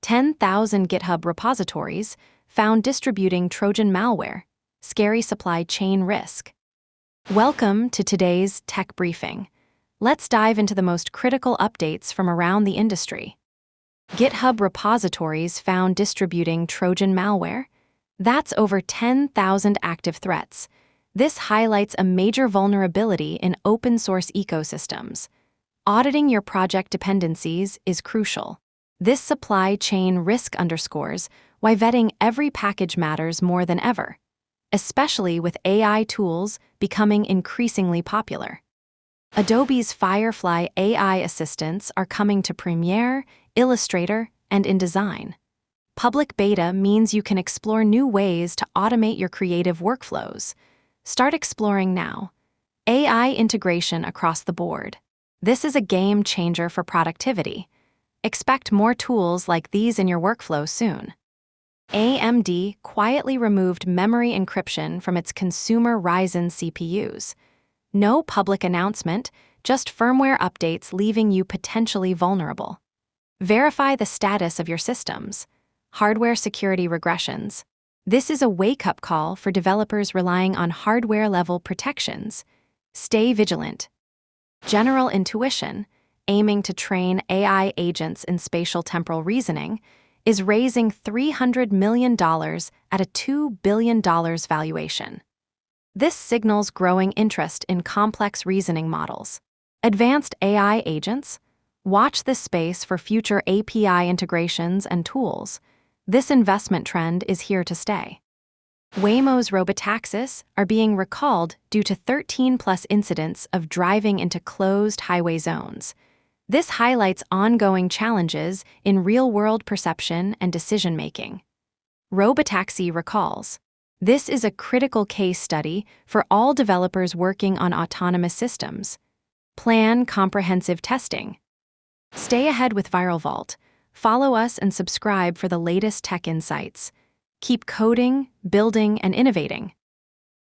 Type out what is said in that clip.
10,000 GitHub repositories found distributing Trojan malware, scary supply chain risk. Welcome to today's tech briefing. Let's dive into the most critical updates from around the industry. GitHub repositories found distributing Trojan malware. That's over 10,000 active threats. This highlights a major vulnerability in open-source ecosystems. Auditing your project dependencies is crucial. This supply chain risk underscores why vetting every package matters more than ever, especially with AI tools becoming increasingly popular. Adobe's Firefly AI assistants are coming to Premiere, Illustrator, and InDesign. Public beta means you can explore new ways to automate your creative workflows. Start exploring now. AI integration across the board. This is a game changer for productivity. Expect more tools like these in your workflow soon. AMD quietly removed memory encryption from its consumer Ryzen CPUs. No public announcement, just firmware updates leaving you potentially vulnerable. Verify the status of your systems. Hardware security regressions. This is a wake-up call for developers relying on hardware-level protections. Stay vigilant. General intuition, aiming to train AI agents in spatial temporal reasoning, is raising $300 million at a $2 billion valuation. This signals growing interest in complex reasoning models. Advanced AI agents? Watch this space for future API integrations and tools. This investment trend is here to stay. Waymo's robotaxis are being recalled due to 13+ incidents of driving into closed highway zones. This highlights ongoing challenges in real-world perception and decision-making. Robotaxi recalls. This is a critical case study for all developers working on autonomous systems. Plan comprehensive testing. Stay ahead with ViralVault. Follow us and subscribe for the latest tech insights. Keep coding, building, and innovating.